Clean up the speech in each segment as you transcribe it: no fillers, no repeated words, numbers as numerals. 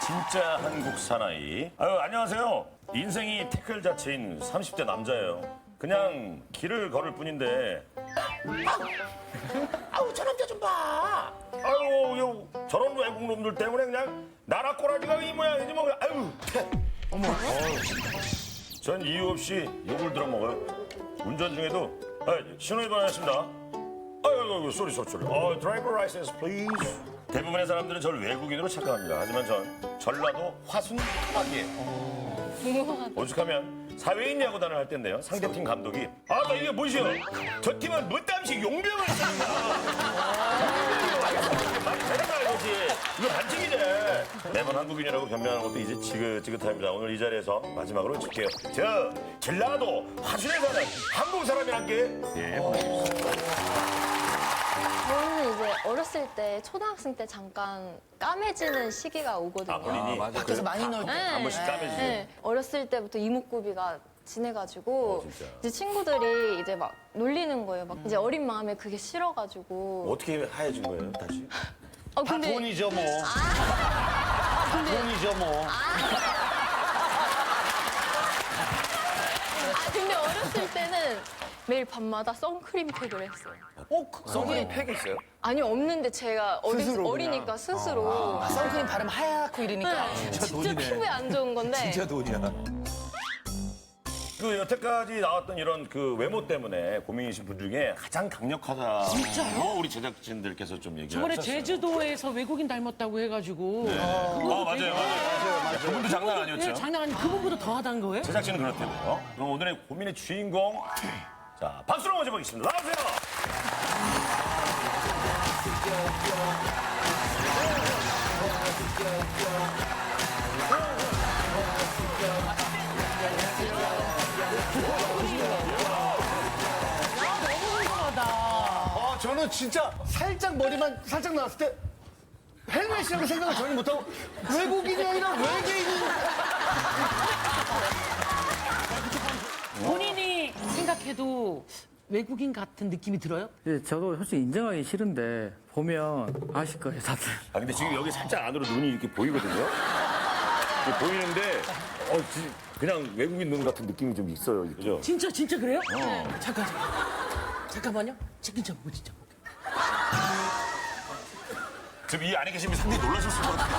진짜 한국 사나이. 아유, 안녕하세요. 인생이 태클 자체인 30대 남자예요. 그냥 길을 걸을 뿐인데. 아우, 저 남자 좀 봐. 아유, 저런 외국놈들 때문에 그냥 나라 꼬라지가 이 모양이지 뭐. 아유, 어머. 전 이유 없이 욕을 들어먹어요. 운전 중에도 신호위반 하십니다. 아유, 쏘리. 드라이버 라이센스 플리즈. 대부분의 사람들은 저를 외국인으로 착각합니다. 하지만 전 전라도 화순 토박이에요. 오죽하면 사회인 야구단을 할 텐데요. 상대팀 감독이 나 이게 뭐시여? 저 팀은 무땀식 용병을 씁니다. 많이 데려가야지. 이거 반칙이지. 매번 한국인이라고 변명하는 것도 이제 지긋지긋합니다. 오늘 이 자리에서 마지막으로 칠게요. 저 전라도 화순에 사는 한국 사람이란 게 저는 이제 어렸을 때 초등학생 때 잠깐 까매지는 시기가 오거든요. 본인이 밖에서 많이 놀 때. 한 번씩 까매지죠. 네. 어렸을 때부터 이목구비가 진해가지고 진짜. 이제 친구들이 이제 막 놀리는 거예요. 막 이제 어린 마음에 그게 싫어가지고. 어떻게 하얘진 거예요, 다시? 근데 돈이죠 뭐. 돈이죠 뭐. 근데 어렸을 때는 매일 밤마다 선크림 팩을 했어요. 선크림 팩 있어요? 아니 없는데 제가 스스로 어리니까 스스로. 선크림 바르면 하얗고 이러니까. 진짜 피부에 안 좋은 건데. 돈이야. 그 여태까지 나왔던 이런 그 외모 때문에 고민이신 분 중에 가장 강력하다. 진짜요? 우리 제작진들께서 좀 얘기를 저번에 하셨어요. 제주도에서 외국인 닮았다고 해가지고 맞아요. 그분도 장난 아니었죠. 네, 장난 아니 그분보다 더 하다는 거예요? 제작진은 그렇다고요. 그럼 오늘의 고민의 주인공 자 박수로 모셔보겠습니다. 나와주세요. 저는 진짜 살짝 머리만 살짝 나왔을 때 헬멧이라고 생각을 전혀 못하고 외국인이 아니라 외계인인. 본인이 생각해도 외국인 같은 느낌이 들어요? 예, 저도 솔직히 인정하기 싫은데 보면 아실 거예요, 다들. 근데 지금 여기 살짝 안으로 눈이 이렇게 보이거든요. 이렇게 보이는데 그냥 외국인 눈 같은 느낌이 좀 있어요, 그죠? 진짜 그래요? 잠깐만요. 진짜 진짜. 지금 이 안에 계신 분 상당히 놀라셨을 것 같아요.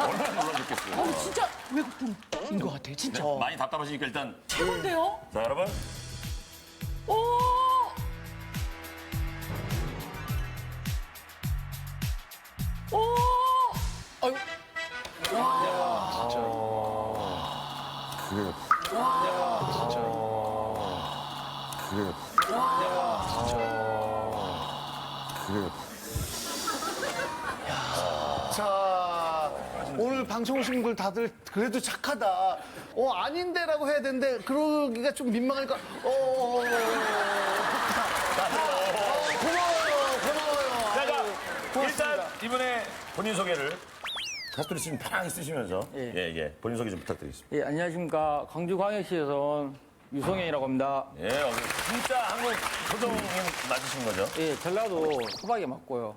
얼마나 놀라셨겠어요. 진짜 외국인인 것 같아요. 진짜. 많이 답답하시니까 일단 최고인데요? 자 여러분 오! 오! 자, 오늘 방송 오신 분들 다들 그래도 착하다. 아닌데라고 해야 되는데 그러기가 좀 민망하니까 고마워요. 자, 고맙습니다. 일단 이번에 본인 소개를 가스토리 씨는 편하게 쓰시면서 본인 소개 좀 부탁드리겠습니다. 예, 안녕하십니까. 광주광역시에서 온 유성현이라고 합니다. 예, 진짜 한국 소정님 맞으신 거죠? 예, 전라도 토박이 맞고요.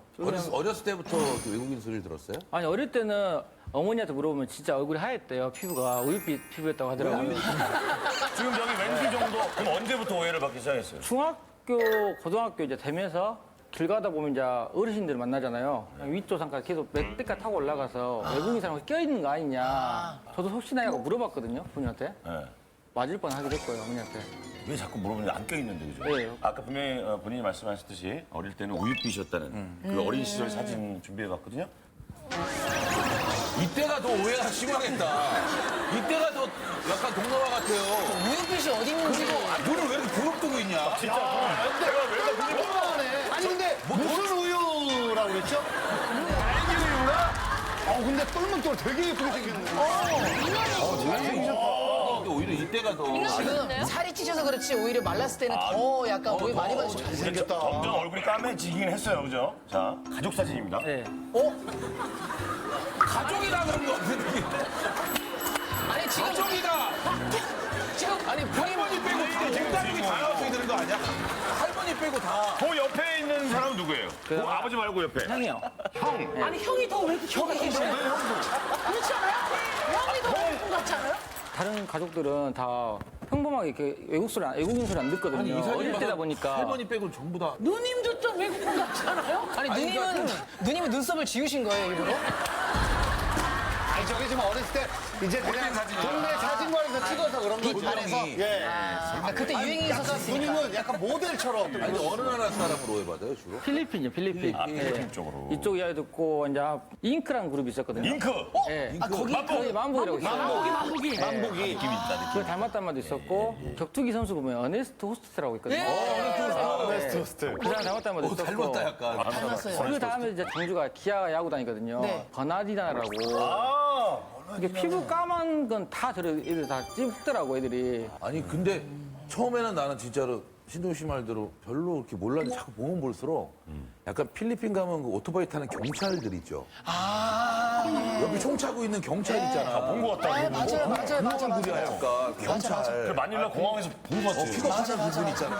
어렸을 때부터 그 외국인 소리를 들었어요? 아니, 어릴 때는 어머니한테 물어보면 진짜 얼굴이 하얗대요. 피부가 우유빛 피부였다고 하더라고요. 지금 저기 왠지 정도 그럼 언제부터 오해를 받기 시작했어요? 중학교, 고등학교 이제 되면서 길 가다 보면 이제 어르신들 만나잖아요. 위쪽 상가 계속 몇 대까지 타고 올라가서 외국인 사람 껴있는 거 아니냐. 저도 혹시나 하고 물어봤거든요, 부모님한테. 네. 맞을 뻔 하기도 했고요, 어머니한테. 왜 자꾸 물어보는데 안 껴있는데 그죠? 네. 아까 분명히 본인이 말씀하셨듯이 어릴 때는 우유빛이었다는 그 어린 시절 사진 준비해봤거든요. 이때가 더 오해가 심하겠다. 이때가 더 약간 동남아 같아요. 우유빛이 어디 있는지. 너는 왜 이렇게 부럽뜨고 있냐? 아니 근데 무슨 우유라고 그랬죠? 딸기 우유가? 근데 똘망똘 되게 예쁘게 생겼네. 근데 오히려 이때가 더. 지금 살이 찌셔서 그렇지 오히려 말랐을 때는 더 약간 오해 많이 받으셨죠. 잘생겼다. 점점 얼굴이 까매지긴 했어요, 그죠? 자, 가족 사진입니다. 네. 가족이다 그런 거 같은데. 아니 지금 가족이다. 지금 아니 할머니 빼고 다 동갑이 다 나와서 되는 거 아니야? 할머니 빼고 다. 그 옆에 있는 있는 사람은 누구예요? 그 아버지 말고 옆에. 형이요. 아니 형이 더 외국인 같은데? 그렇지 않아요? 형이 더 외국인 같지 않아요? 다른 가족들은 다 평범하게 이렇게 외국인 소리 안 듣거든요. 어릴 때다 보니까. 할머니 빼고 전부 다. 누님도 좀 외국인 같지 않아요? 아니 누님은 눈썹을 지우신 거예요 일부러? 아니 저게 지금 어렸을 때 이제 그냥 동네 사진관에서 찍어서 그런 거지. 반에서? 예. 아, 그때 유행이 있었으니까. 누님은 약간 모델처럼. 아니 어느 나라 사람으로 해받아요 주로? 필리핀이요, 필리핀. 필리핀 쪽으로. 이쪽 이야기 듣고 이제 잉크라는 그룹이 있었거든요. 잉크. 예. 아 거기 거기 만복이라고 있어요. 만복이. 만복이 느낌이 있다. 그 닮았단 말도 있었고 격투기 선수 보면 어네스트 호스트라고 있거든요. 웨스트. 그 사람 닮았단 말도 있었고. 닮았다 약간. 그 다음에 이제 장주가 기아 야구 다니거든요. 네. 버나디나라고. 이게 피부 까만 건 다 애들 다 찝더라고 애들이. 아니 근데 처음에는 나는 진짜로 신동 씨 말대로 별로 그렇게 몰랐는데 자꾸 보면 볼수록 약간 필리핀 가면 그 오토바이 타는 경찰들 있죠. 옆에 총 차고 있는 경찰 있잖아. 본 것 같다. 맞아요. 그들이야 약간 경찰. 그 마닐라 공항에서 본 것 같아. 픽업하는 부분 있잖아.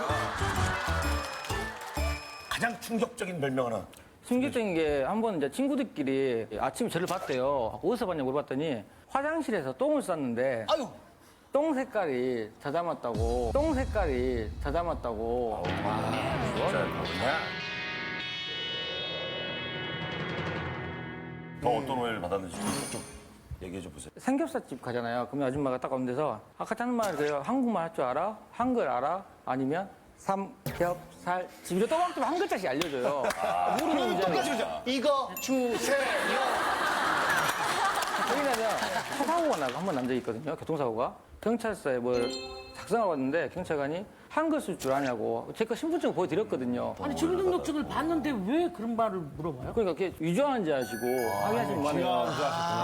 가장 충격적인 별명 하나. 충격적인 게 한 번 이제 친구들끼리 아침에 저를 봤대요. 어디서 봤냐고 물어봤더니 화장실에서 똥을 쌌는데 아유. 똥 색깔이 저 닮았다고. 똥 색깔이 저 닮았다고. 진짜 뭐냐? 더 어떤 오해를 받았는지 좀 얘기해 줘 보세요. 삼겹살집 가잖아요. 그러면 아줌마가 딱 오는 데서 아까 하는 말 그래요. 한국말 할 줄 알아? 한글 알아? 아니면 삼겹살 집으로 떠먹으면 한 글자씩 알려줘요. 모르는 이제 똑같이 그죠? 이거 주세요. 여기 가면 차 사고가 나고 한 번 난 적이 있거든요. 교통사고가. 경찰서에 뭐 작성하고 왔는데 경찰관이 한글 쓸 줄 아냐고. 제 거 신분증 보여드렸거든요. 아니 주민등록증을 봤는데 왜 그런 말을 물어봐요? 그러니까 그게 위조하는지 아시고 확인하시는 거아니에요.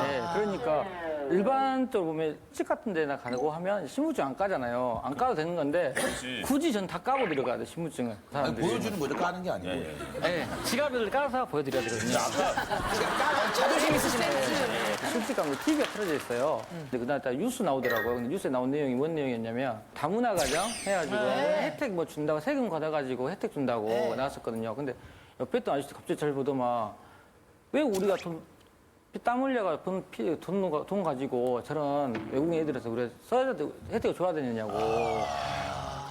네, 그러니까 일반적으로 보면 집 같은 데나 가고 하면 신분증 안 까잖아요. 안 까도 되는 건데 굳이 전 다 까고 들어가야 돼, 신분증을. 아니, 사람들이. 보여주는 거죠 까는 게 아니고. 네, 지갑을 까서 보여드려야 되거든요. 자존심 있으시네. 솔직히 뭐 TV가 틀어져 있어요. 근데 그날 딱 뉴스 나오더라고요. 근데 뉴스에 나온 내용이 뭔 내용이었냐면 다문화 가정 해가지고 혜택 뭐 준다고 세금 걷어가지고 혜택 준다고 나왔었거든요. 근데 옆에 있던 아저씨 갑자기 잘 보더만 왜 우리가 땀 흘려가 돈 가지고 저런 외국인 애들에서 그래 써야 돼 혜택을 줘야 되느냐고.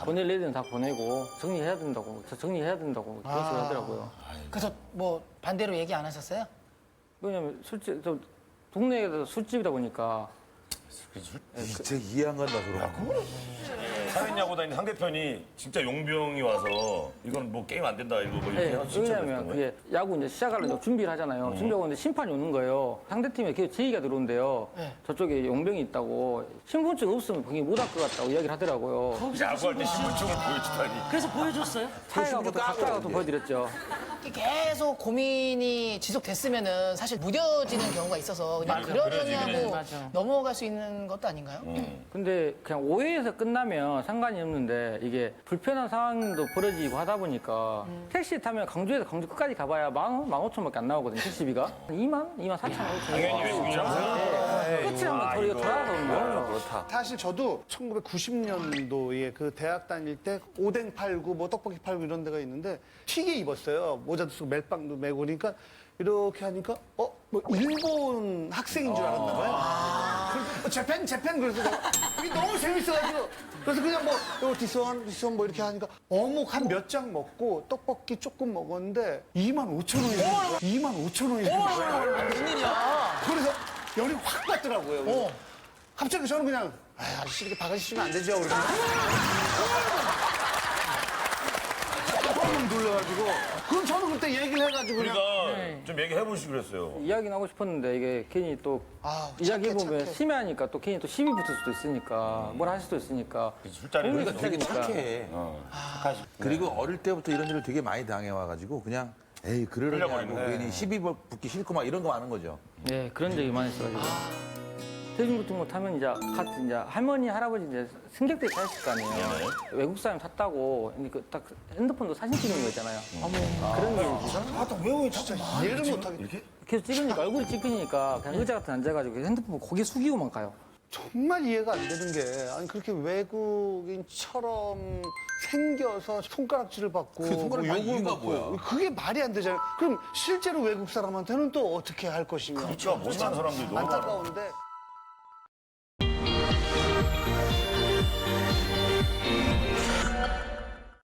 보낼 애들은 다 보내고 정리해야 된다고 정리해야 된다고 그런 식으로 하더라고요. 그래서 뭐 반대로 얘기 안 하셨어요? 왜냐면 술집 동네에서 술집이다 보니까 진짜 이해 안 간다 그러고. 사회야구 다니는 상대편이 진짜 용병이 와서 이건 뭐 게임 안 된다 이거 뭐 이렇게 네, 해서 왜냐면 그게 야구 이제 시작하려고 준비를 하잖아요. 준비하고 있는데 심판이 오는 거예요. 상대팀에 계속 제의가 들어온대요. 저쪽에 용병이 있다고 신분증 없으면 거기 못 할 것 같다고 이야기를 하더라고요. 야구할 때 신분증을 보여주다니. 그래서 보여줬어요? 차에 가고 또 가까이 가서 보여드렸죠. 계속 고민이 지속됐으면은 사실 무뎌지는 경우가 있어서 그냥 그러려냐고 맞아. 넘어갈 수 있는 것도 아닌가요? 근데 그냥 오해에서 끝나면 상관이 없는데 이게 불편한 상황도 벌어지고 하다 보니까 택시 타면 강주에서 강주 끝까지 가봐야 15,000원밖에 안 나오거든요. 택시비가. 2만 4천 원. 당연히 외국이랑 끝이 한번 더 돌아서 오는 거예요. 그렇다. 사실 저도 1990년도에 그 대학 다닐 때 오뎅 팔고 뭐 떡볶이 팔고 이런 데가 있는데 튀게 입었어요. 모자도 쓰고 멜빵도 메고 그러니까 이렇게 하니까 뭐 일본 학생인 줄 알았나 봐요. 재팬 그래서 이게 너무 재밌어가지고 그래서 그냥 뭐 디스원 뭐 이렇게 하니까 어묵 한 몇 장 먹고 떡볶이 조금 먹었는데 25,000원이 25,000원이 웬일이야? 그래서 열이 확 받더라고요. 갑자기 저는 그냥 아저씨 이렇게 바가지 씌면 안 되죠. 그러면 뻥 놀라가지고 그럼 저는 그때 얘기를 해가지고 그냥 그러니까 좀 얘기해 보시고 그랬어요. 이야기는 하고 싶었는데 이게 괜히 또 이야기해보면 착해. 심해하니까 또 괜히 또 시비 붙을 수도 있으니까 뭘 할 수도 있으니까 술자리 그러니까 되게 착해. 착하시. 그리고 어릴 때부터 이런 일을 되게 많이 당해와가지고 그냥 에이 그러려고 흘려버리는 하고 괜히 시비 붙기 싫고 막 이런 거 많은 거죠. 네 그런 적이 많았어가지고 대중교통 타면 이제 같이 이제 할머니 할아버지 이제 승객들이 타셨을 거 아니에요. 외국 사람 탔다고 딱 핸드폰도 사진 찍는 거 있잖아요. 그런 게 있어. 아나 외국인 진짜 이해를 못하겠어. 계속 찍으니까 얼굴이 찍히니까 그냥 의자 같은 데 앉아가지고 핸드폰 고개 숙이고만 가요. 정말 이해가 안 되는 게 아니 그렇게 외국인처럼 생겨서 손가락질을 받고 그 손가락 받는 욕을 이유가 먹고 뭐야? 그게 말이 안 되잖아요. 그럼 실제로 외국 사람한테는 또 어떻게 할 것이며 그렇죠. 못난 사람들도. 안타까운데.